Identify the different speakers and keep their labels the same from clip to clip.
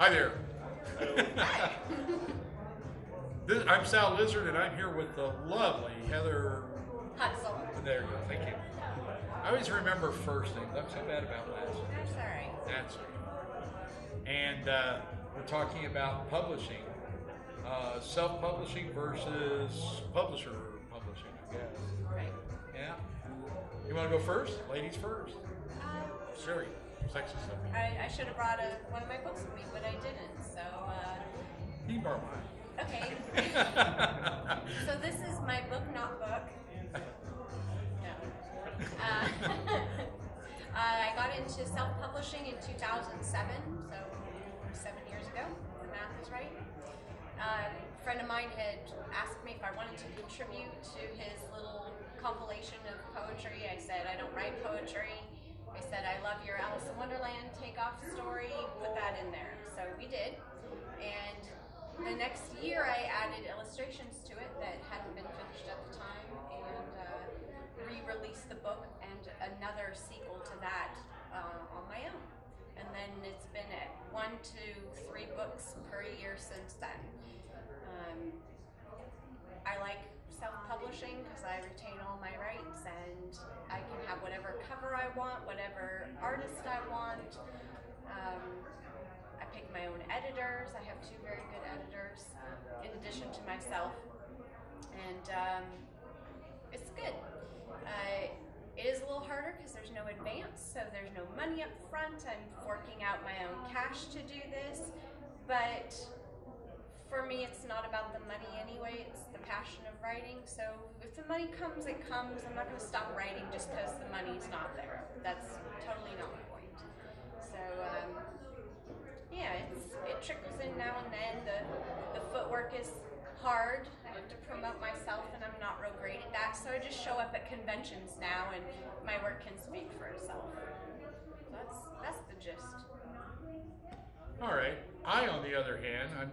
Speaker 1: Hi there. I'm Sal Lizard, and I'm here with the lovely Heather.
Speaker 2: Hutsell.
Speaker 1: There you go. Thank you. I always remember first name. That's so bad about last name.
Speaker 2: That's all right.
Speaker 1: That's right. And we're talking about publishing, self-publishing versus publisher publishing, I guess.
Speaker 2: Right.
Speaker 1: Yeah. You want to go first? Ladies first. Sure. Sexy stuff.
Speaker 2: I should have brought one of my books with me, but I didn't. So.
Speaker 1: You can borrow mine.
Speaker 2: Okay. So this is my book, not book. No. I got into self-publishing in 2007, so 7 years ago. If the math is right. A friend of mine had asked me if I wanted to contribute to his little compilation of poetry. I said I don't write poetry. I said I love your Alice in Wonderland takeoff story. Put that in there. So we did, and the next year I added illustrations to it that hadn't been finished at the time, and re-released the book and another sequel to that on my own. And then it's been at 1 to 3 books per year since then. I like self-publishing because I retain all my rights and I can have whatever cover I want, whatever artist I want. I pick my own editors. I have 2 very good editors in addition to myself, and it's good. It is a little harder because there's no advance, so there's no money up front. I'm forking out my own cash to do this, but for me it's not about the money anyway, it's the passion of writing. So if the money comes, it comes. I'm not going to stop writing just because the money's not there. That's totally not the point. So yeah, it trickles in now and then. The footwork is hard. I have to promote myself, and I'm not real great at that. So I just show up at conventions now, and my work can speak for itself. That's the gist.
Speaker 1: All right. I, on the other hand,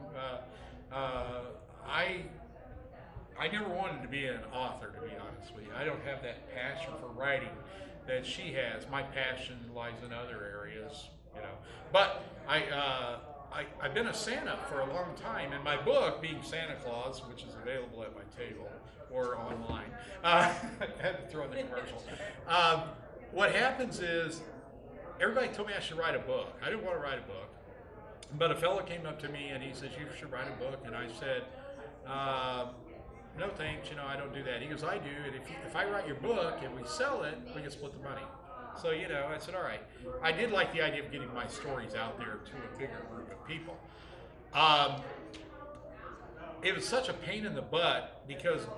Speaker 1: I never wanted to be an author, to be honest with you. I don't have that passion for writing that she has. My passion lies in other areas, you know. But I've been a Santa for a long time, and my book, being Santa Claus, which is available at my table or online, I had to throw in the commercial. What happens is, everybody told me I should write a book. I didn't want to write a book, but a fellow came up to me and he says, "You should write a book," and I said, "No thanks, I don't do that." He goes, "I do, and if I write your book and we sell it, we can split the money." So, I said, all right. I did like the idea of getting my stories out there to a bigger group of people. It was such a pain in the butt because,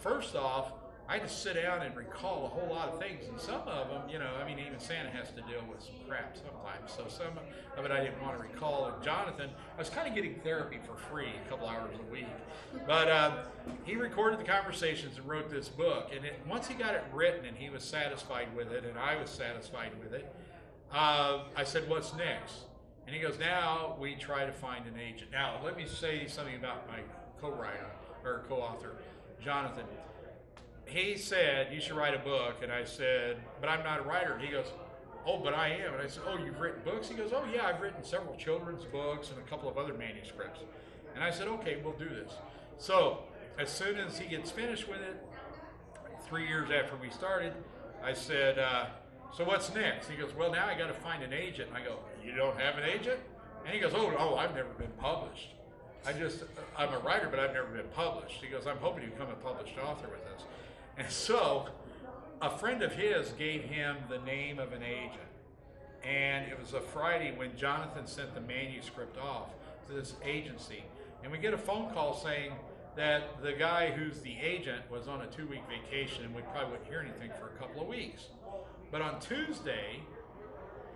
Speaker 1: first off, I had to sit down and recall a whole lot of things, and some of them, even Santa has to deal with some crap sometimes, so some of it I didn't want to recall. And Jonathan, I was kind of getting therapy for free a couple hours a week, but he recorded the conversations and wrote this book, and once he got it written and he was satisfied with it, and I was satisfied with it, I said, "What's next?" And he goes, "Now we try to find an agent." Now, let me say something about my co-writer, or co-author, Jonathan. He said, "You should write a book," and I said, "But I'm not a writer." And he goes, "Oh, but I am." And I said, "Oh, you've written books?" He goes, "Oh, yeah, I've written several children's books and a couple of other manuscripts." And I said, "Okay, we'll do this." So as soon as he gets finished with it, 3 years after we started, I said, "So what's next?" He goes, "Well, now I got to find an agent." And I go, "You don't have an agent?" And he goes, "Oh, I've never been published. I'm a writer, but I've never been published." He goes, "I'm hoping to become a published author with this." And so a friend of his gave him the name of an agent. And it was a Friday when Jonathan sent the manuscript off to this agency. And we get a phone call saying that the guy who's the agent was on a 2-week vacation and we probably wouldn't hear anything for a couple of weeks. But on Tuesday,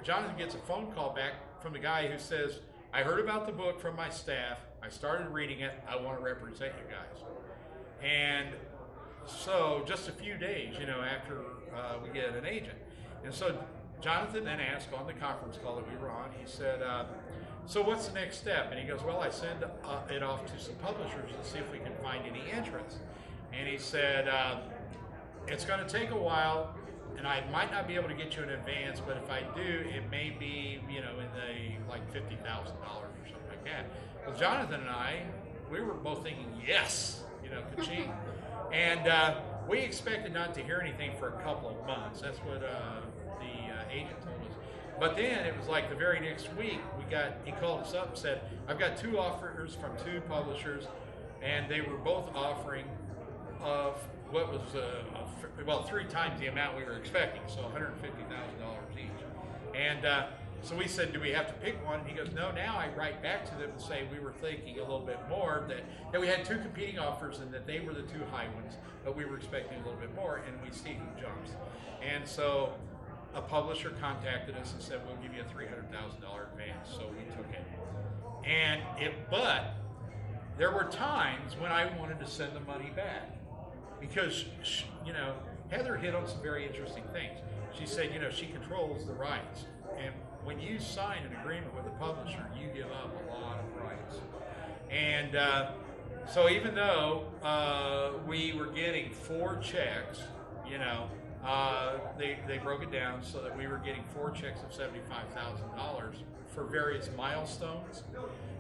Speaker 1: Jonathan gets a phone call back from the guy who says, "I heard about the book from my staff. I started reading it. I want to represent you guys." And so just a few days, after we get an agent. And so Jonathan then asked on the conference call that we were on, he said, "So what's the next step?" And he goes, "Well, I send it off to some publishers to see if we can find any interest." And he said, "It's going to take a while. and I might not be able to get you an advance, but if I do, it may be, you know, in the like $50,000 or something like that. Well, Jonathan and I, we were both thinking, yes, you know, ka-ching. And we expected not to hear anything for a couple of months. That's what the agent told us. But then it was like the very next week, he called us up and said, I've got 2 offers from 2 publishers, and they were both offering of what was, well, 3 times the amount we were expecting, so $150,000 each. And so we said, do we have to pick one? And he goes, no, now I write back to them and say we were thinking a little bit more, that we had 2 competing offers and that they were the 2 high ones, but we were expecting a little bit more, and we see who jumps. And so a publisher contacted us and said, we'll give you a $300,000 advance, so we took it. But there were times when I wanted to send the money back because, you know, Heather hit on some very interesting things. She said, you know, she controls the rights. And when you sign an agreement with a publisher, you give up a lot of rights. And so even though we were getting 4 checks, you know, they broke it down so that we were getting 4 checks of $75,000 for various milestones.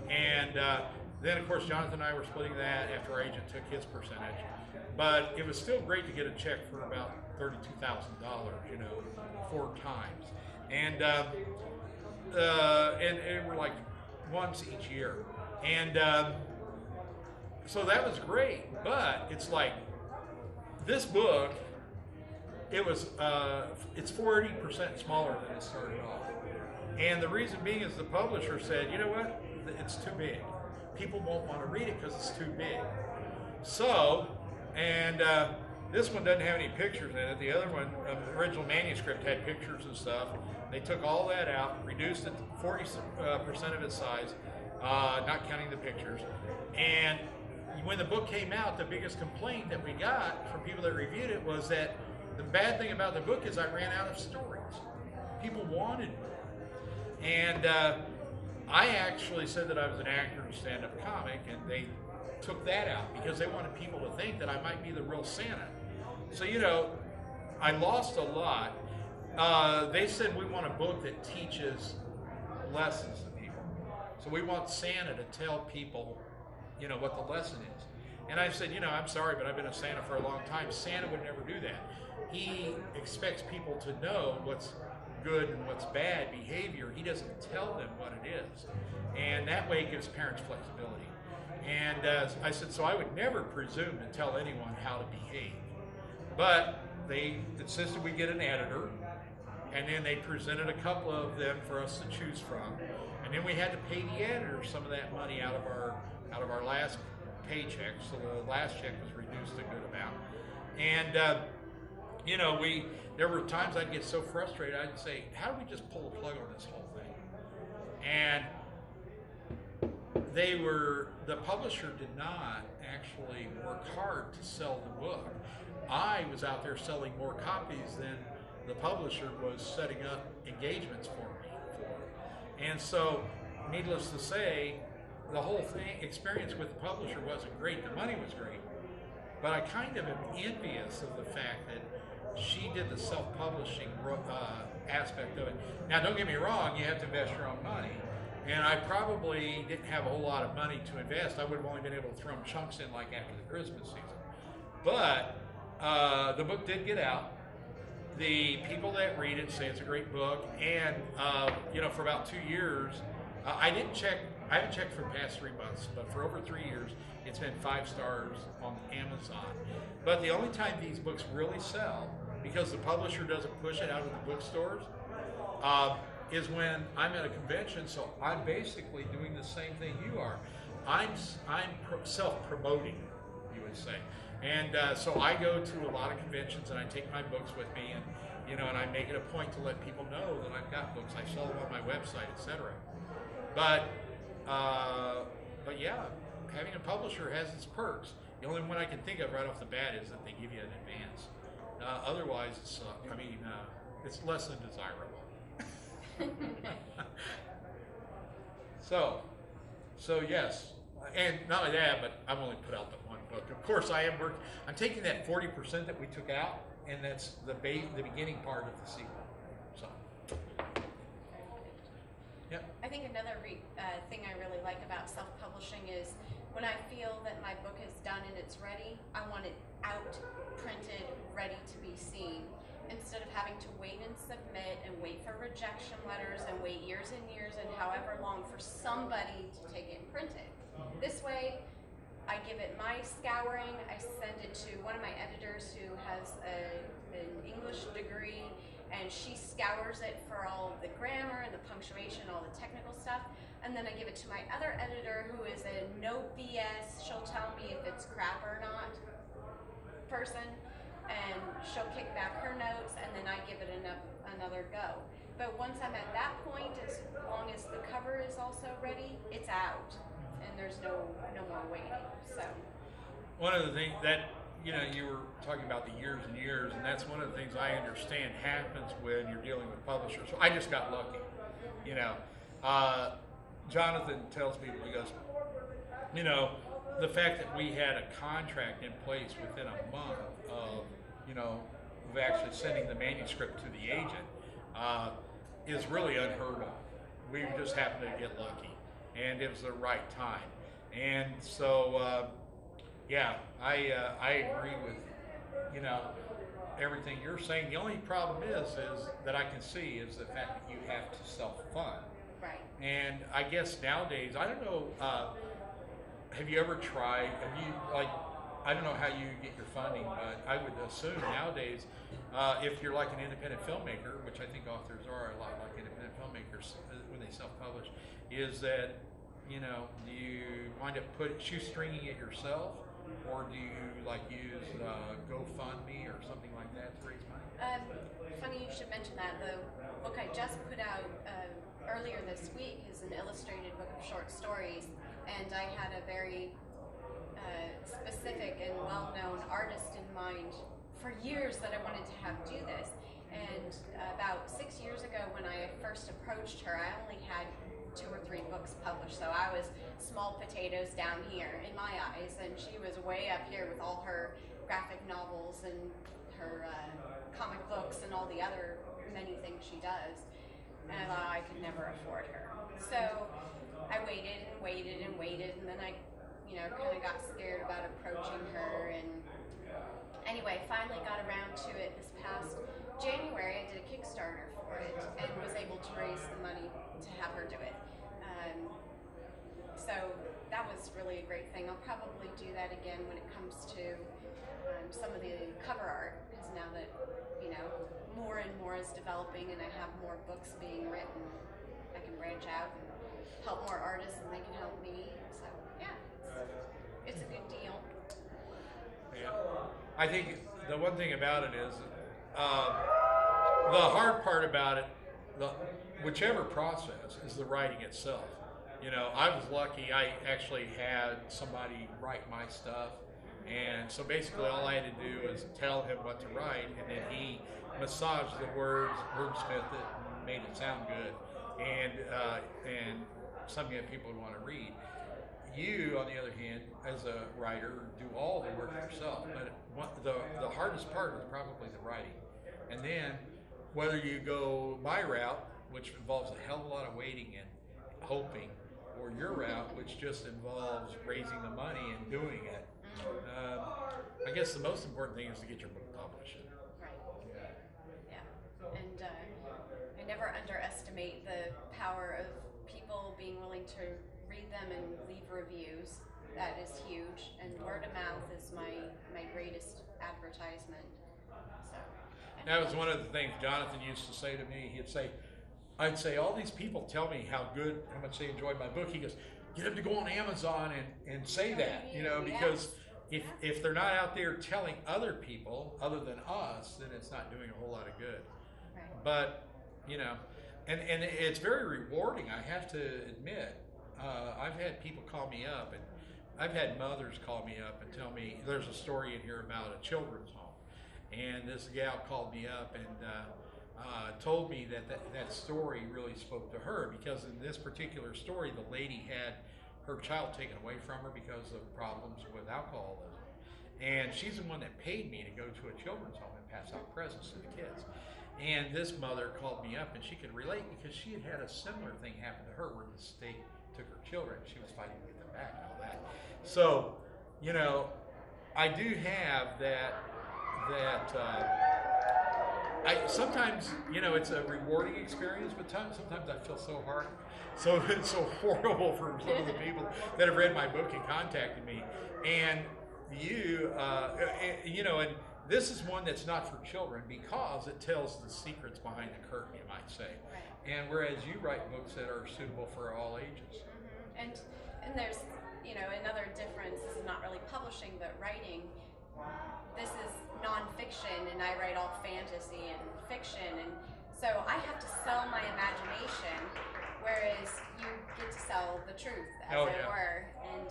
Speaker 1: And then, of course, Jonathan and I were splitting that after our agent took his percentage. But it was still great to get a check for about $32,000, you know, 4 times. And it were like once each year. And so that was great. But it's like this book, it's 40% smaller than it started off. And the reason being is the publisher said, you know what, it's too big. People won't want to read it because it's too big. So, and this one doesn't have any pictures in it. The other one, the original manuscript, had pictures and stuff. They took all that out, reduced it to 40% of its size, not counting the pictures. And when the book came out, the biggest complaint that we got from people that reviewed it was that the bad thing about the book is I ran out of stories. People wanted more. And I actually said that I was an actor in stand-up comic, and they took that out because they wanted people to think that I might be the real Santa. So, you know, I lost a lot. They said we want a book that teaches lessons to people. So we want Santa to tell people, you know, what the lesson is. And I said, you know, I'm sorry, but I've been a Santa for a long time. Santa would never do that. He expects people to know what's good and what's bad behavior. He doesn't tell them what it is. And that way it gives parents flexibility. And I said, so I would never presume to tell anyone how to behave. But they insisted we get an editor, and then they presented a couple of them for us to choose from. And then we had to pay the editor some of that money out of our last paycheck, so the last check was reduced a good amount. And you know, there were times I'd get so frustrated, I'd say, how do we just pull the plug on this whole thing? And the publisher did not actually work hard to sell the book. I was out there selling more copies than the publisher was setting up engagements for me for. And so, needless to say, the whole experience with the publisher wasn't great. The money was great. But I kind of am envious of the fact that she did the self-publishing aspect of it. Now, don't get me wrong, you have to invest your own money. And I probably didn't have a whole lot of money to invest. I would have only been able to throw chunks in like after the Christmas season. But the book did get out. The people that read it say it's a great book. And, you know, for about 2 years, I haven't checked for the past 3 months, but for over 3 years, it's been 5 stars on Amazon. But the only time these books really sell, because the publisher doesn't push it out of the bookstores, is when I'm at a convention. So I'm basically doing the same thing you are. I'm self-promoting, you would say. And so I go to a lot of conventions and I take my books with me, and you know, and I make it a point to let people know that I've got books. I sell them on my website, etc. But yeah, having a publisher has its perks. The only one I can think of right off the bat is that they give you an advance. Otherwise, it's less than desirable. So yes, and not only that, but I've only put out the one book. Of course, I'm taking that 40% that we took out, and that's the beginning part of the sequel. So, yeah.
Speaker 2: I think another thing I really like about self-publishing is when I feel that my book is done and it's ready, I want it out, printed, ready to be seen, instead of having to wait and submit and wait for rejection letters and wait years and years and however long for somebody to take it and print it. This way, I give it my scouring, I send it to one of my editors who has an English degree, and she scours it for all the grammar and the punctuation, all the technical stuff, and then I give it to my other editor who is a no BS, she'll tell me if it's crap or not person, and she'll kick back her notes, and then I give it another go. But once I'm at that point, as long as the cover is also ready, it's out, and there's no more waiting. So
Speaker 1: one of the things that, you were talking about the years and years, and that's one of the things I understand happens when you're dealing with publishers. So I just got lucky, Jonathan tells me, he goes, the fact that we had a contract in place within a month of, of actually sending the manuscript to the agent is really unheard of. We just happened to get lucky, and it was the right time. And so, I agree with, everything you're saying. The only problem is that I can see is the fact that you have to self-fund.
Speaker 2: right.
Speaker 1: And I guess nowadays, I don't know, have you ever tried, I don't know how you get your funding, but I would assume nowadays, if you're like an independent filmmaker, which I think authors are a lot like independent filmmakers when they self-publish, is that, do you wind up shoestringing it yourself, or do you use GoFundMe or something like that to raise money?
Speaker 2: Funny you should mention that. The book I just put out earlier this week is an illustrated book of short stories, and I had a very specific and well-known artist in mind for years that I wanted to have do this. And about 6 years ago, when I first approached her, I only had 2 or 3 books published, so I was small potatoes down here in my eyes, and she was way up here with all her graphic novels and her comic books and all the other many things she does, and I thought I could never afford her. So I waited and waited and waited, and then I kind of got scared about approaching her, and anyway, finally got around to it this past January. I did a Kickstarter for it and was able to raise the money to have her do it. So that was really a great thing. I'll probably do that again when it comes to some of the cover art, because now that more and more is developing and I have more books being written, I can branch out and help more artists, and they can help me. So yeah, it's a good deal.
Speaker 1: Yeah, I think the one thing about it is the hard part about it, whichever process, is the writing itself. I was lucky. I actually had somebody write my stuff, and so basically all I had to do was tell him what to write, and then he massaged the words, wordsmithed it, and made it sound good, and something that people would want to read. You, on the other hand, as a writer, do all the work yourself, but the hardest part is probably the writing. And then, whether you go my route, which involves a hell of a lot of waiting and hoping, or your route, which just involves raising the money and doing it, I guess the most important thing is to get your book published.
Speaker 2: Right. Yeah. And I never underestimate the power of people being willing to read them and leave reviews. That is huge. And word of mouth is my greatest advertisement. So.
Speaker 1: That was one of the things Jonathan used to say to me. I'd say, all these people tell me how much they enjoyed my book. He goes, get them to go on Amazon and say that, because if they're not out there telling other people other than us, then it's not doing a whole lot of good.
Speaker 2: Right.
Speaker 1: But, and it's very rewarding, I have to admit. I've had people call me up, and I've had mothers call me up and tell me, there's a story in here about a children's home. And this gal called me up and told me that story really spoke to her, because in this particular story, the lady had her child taken away from her because of problems with alcoholism. And she's the one that paid me to go to a children's home and pass out presents to the kids. And this mother called me up, and she could relate because she had had a similar thing happen to her where the state took her children. She was fighting to get them back and all that. So, you know, I do have that. I sometimes, you know, it's a rewarding experience, but sometimes I feel so hard, so it's so horrible for some of the people that have read my book and contacted me. And you know, and this is one that's not for children because it tells the secrets behind the curtain, you might say.
Speaker 2: Right.
Speaker 1: And whereas you write books that are suitable for all ages.
Speaker 2: Mm-hmm. And there's, you know, another difference. This is not really publishing, but writing. This is nonfiction, and I write all fantasy and fiction, and so I have to sell my imagination, whereas you get to sell the truth, as it were. And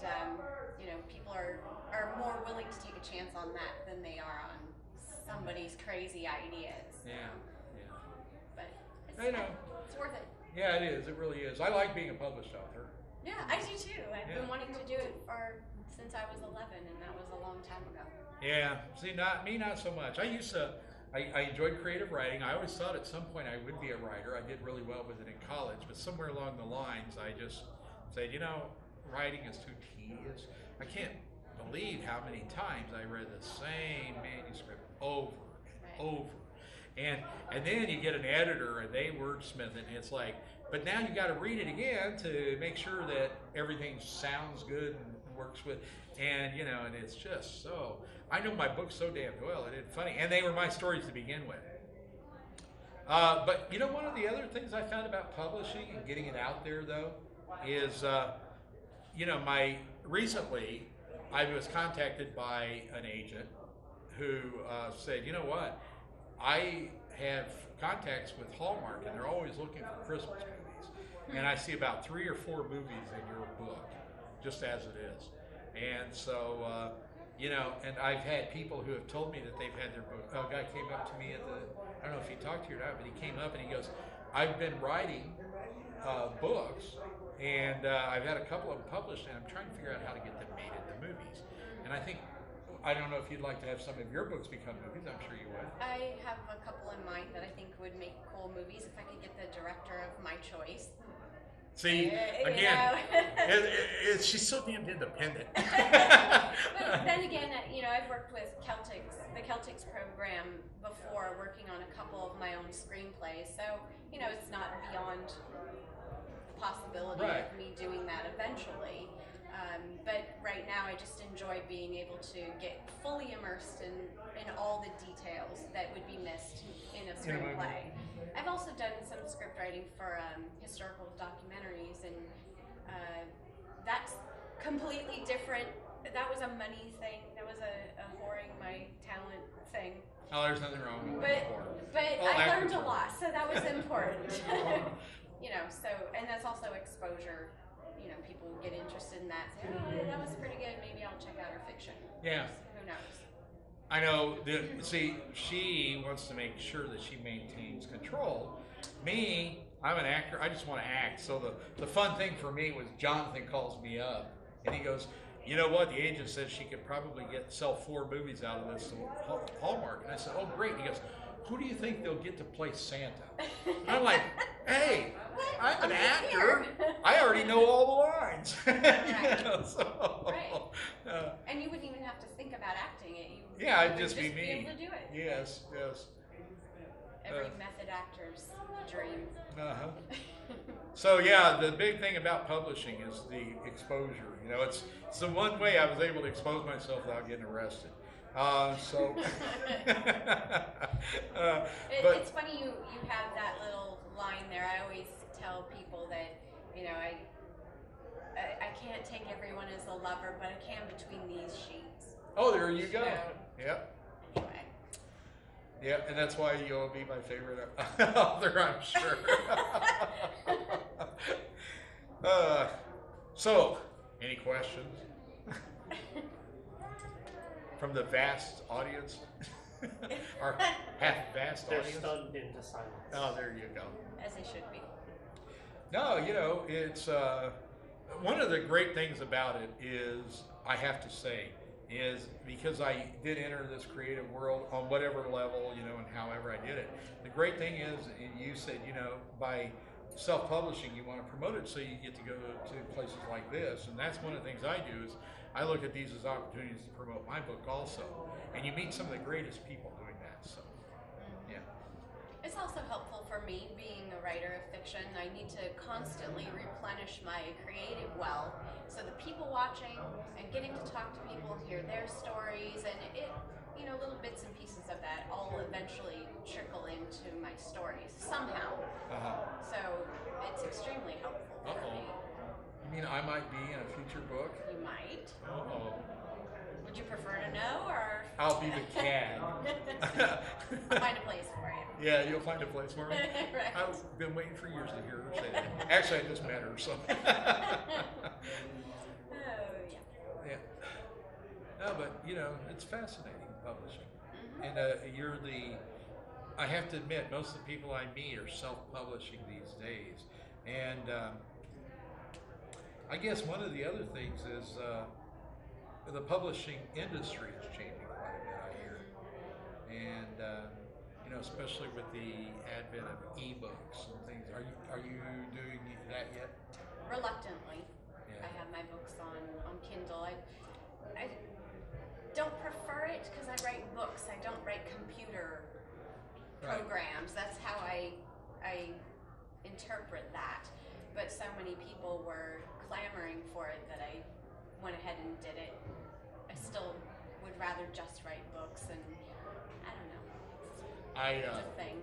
Speaker 2: you know, people are more willing to take a chance on that than they are on somebody's crazy ideas.
Speaker 1: Yeah.
Speaker 2: But
Speaker 1: I know.
Speaker 2: It's worth it.
Speaker 1: Yeah, it is. It really is. I like being a published author.
Speaker 2: Yeah, I do too. I've been wanting to do it since I was 11, and that was a long time ago.
Speaker 1: Yeah. See, not so much. I used to. I enjoyed creative writing. I always thought at some point I would be a writer. I did really well with it in college, but somewhere along the lines, I just said, you know, writing is too tedious. I can't believe how many times I read the same manuscript over and over. And then you get an editor and they wordsmith it, and it's like, but now you got to read it again to make sure that everything sounds good and works with, and you know, and it's just so. I know my books so damn well. It is funny, and they were my stories to begin with. But you know, one of the other things I found about publishing and getting it out there, though, is you know, recently I was contacted by an agent who said, you know what, I have contacts with Hallmark, and they're always looking for Christmas movies, and I see about 3 or 4 movies in your book, just as it is. And so, you know, and I've had people who have told me that they've had their book. A guy came up to me I don't know if he talked to you or not, but he came up and he goes, I've been writing books, and I've had a couple of them published, and I'm trying to figure out how to get them made into movies. And I don't know if you'd like to have some of your books become movies. I'm sure you would. I
Speaker 2: have a couple in mind that I think would make cool movies if I could get the director of my choice.
Speaker 1: See, again, she's so damn independent.
Speaker 2: But then again, you know, I've worked with the Celtics program before, working on a couple of my own screenplays. So, you know, it's not beyond the possibility of me doing that eventually. But right now, I just enjoy being able to get fully immersed in all the details that would be missed in a screenplay. I've also done some script writing for historical documentaries, and that's completely different. That was a money thing. That was a whoring my talent thing.
Speaker 1: Oh, there's nothing wrong with that.
Speaker 2: But I learned a lot, so that was important. You know, so, and that's also exposure. You know, people get interested in that. Say, oh, yeah, that was pretty good. Maybe I'll check out her fiction.
Speaker 1: Yeah.
Speaker 2: Who knows?
Speaker 1: I know. See, she wants to make sure that she maintains control. Me, I'm an actor. I just want to act. So the fun thing for me was Jonathan calls me up, and he goes, you know what? The agent says she could probably sell 4 movies out of this to Hallmark. And I said, oh, great. And he goes, who do you think they'll get to play Santa? And I'm like, hey, I'm an actor. I already know all the lines.
Speaker 2: Right.
Speaker 1: You know, so,
Speaker 2: right. And you wouldn't even have to think about acting it.
Speaker 1: Yeah, it'd just be me.
Speaker 2: Be able to do it.
Speaker 1: Yes.
Speaker 2: Every method actor's dream.
Speaker 1: Uh-huh. So yeah, the big thing about publishing is the exposure. You know, it's the one way I was able to expose myself without getting arrested. But
Speaker 2: it's funny you have that little line there. I always tell people that, you know, I can't take everyone as a lover, but I can between these sheets.
Speaker 1: Oh, there you go.
Speaker 2: So,
Speaker 1: Yep.
Speaker 2: Anyway.
Speaker 1: Yeah, and that's why you'll be my favorite author, I'm sure. So, any questions? From the vast audience? Our half-vast audience?
Speaker 3: They're stunned into silence.
Speaker 1: Oh, there you go.
Speaker 2: As they should be.
Speaker 1: No, you know, it's one of the great things about it is, I have to say, is because I did enter this creative world on whatever level, you know, and however I did it. The great thing is, and you said, you know, by self-publishing, you want to promote it so you get to go to places like this, and that's one of the things I do is I look at these as opportunities to promote my book also, and you meet some of the greatest people doing that. So, yeah.
Speaker 2: It's also helpful for me being a writer of fiction. I need to constantly replenish my creative well. So the people watching and getting to talk to people, hear their stories, and it, you know, little bits and pieces of that all eventually trickle into my stories somehow. So it's extremely helpful for me.
Speaker 1: You mean I might be in a future book?
Speaker 2: You might.
Speaker 1: Uh-oh.
Speaker 2: Would you prefer to know, or?
Speaker 1: I'll be the CAD.
Speaker 2: I'll find a place for you.
Speaker 1: Yeah, you'll find a place for me.
Speaker 2: Right.
Speaker 1: I've been waiting for years to hear her say that. Actually, I just met her, so.
Speaker 2: Oh, yeah.
Speaker 1: Yeah. No, but you know, it's fascinating publishing, and you're the. I have to admit, most of the people I meet are self-publishing these days, and I guess one of the other things is the publishing industry is changing quite a bit. I hear, and you know, especially with the advent of ebooks and things. Are you doing that yet?
Speaker 2: Reluctantly.
Speaker 1: Yeah.
Speaker 2: I have my books on Kindle. I don't prefer it because I write books. I don't write computer programs. That's how I interpret that. But so many people were clamoring for it that I went ahead and did it. I still would rather just write books, and I don't know. It's a thing.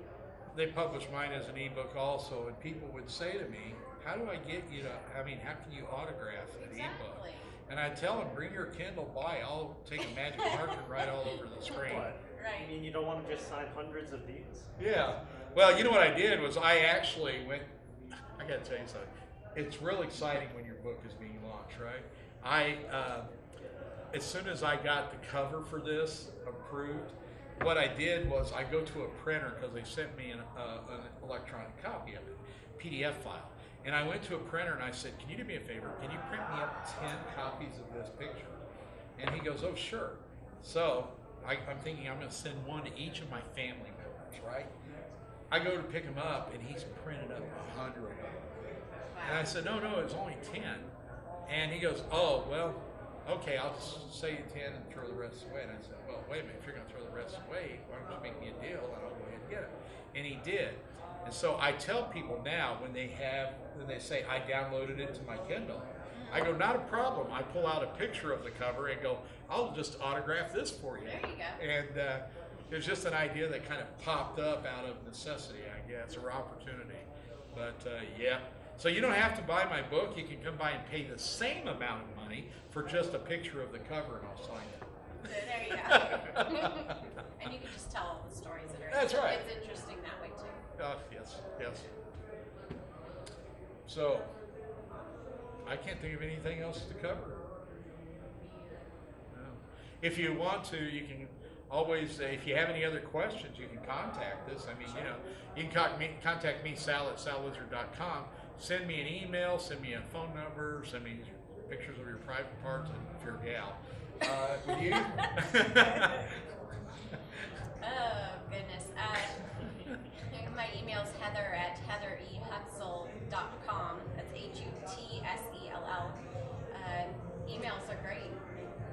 Speaker 1: They published mine as an ebook also, and people would say to me, how do I get you to, I mean, how can you autograph an ebook? And I tell them, bring your Kindle by, I'll take a magic marker and write all over the screen.
Speaker 3: What?
Speaker 2: Right.
Speaker 3: I mean, you don't want to just sign hundreds of these?
Speaker 1: Yeah. Well, you know what I did was I actually went, I gotta tell you something. It's real exciting when your book is being launched, right? As soon as I got the cover for this approved, what I did was I go to a printer because they sent me an electronic copy of it, PDF file. And I went to a printer and I said, can you do me a favor? Can you print me up 10 copies of this picture? And he goes, oh, sure. So I'm thinking I'm going to send one to each of my family members, right? I go to pick him up and he's printed up 100 of them. And I said, no, it's only 10. And he goes, oh, well, okay, I'll just say 10 and throw the rest away. And I said, well, wait a minute, if you're going to throw the rest away, why don't you make me a deal and I'll go ahead and get it. And he did. And so I tell people now when they say I downloaded it to my Kindle, I go, not a problem. I pull out a picture of the cover and go, I'll just autograph this for you.
Speaker 2: There you go.
Speaker 1: And it's just an idea that kind of popped up out of necessity, I guess, or opportunity. But yeah. So you don't have to buy my book. You can come by and pay the same amount of money for just a picture of the cover, and I'll sign it.
Speaker 2: So there you go. And you can just tell all the stories that are.
Speaker 1: That's right.
Speaker 2: It's interesting that way too.
Speaker 1: Yes. So I can't think of anything else to cover. No. If you want to, you can always, if you have any other questions, you can contact us. I mean, you know, you can contact me, Sal, at salwizard.com. Send me an email, send me a phone number, send me pictures of your private parts, if you're a gal. Would you?
Speaker 2: Oh, goodness. My email is Heather at heatherehutsell.com. That's Hutsell. Emails are great.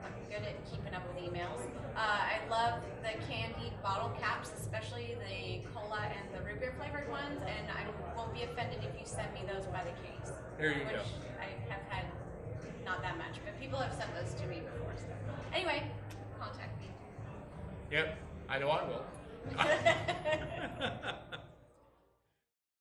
Speaker 2: I'm good at keeping up with emails. I love the candied bottle caps, especially the cola and the root beer flavored ones, and I won't be offended if you send me those by the case.
Speaker 1: There you go.
Speaker 2: Which I have had not that much, but people have sent those to me before. So anyway, contact me.
Speaker 1: Yep, I know I will.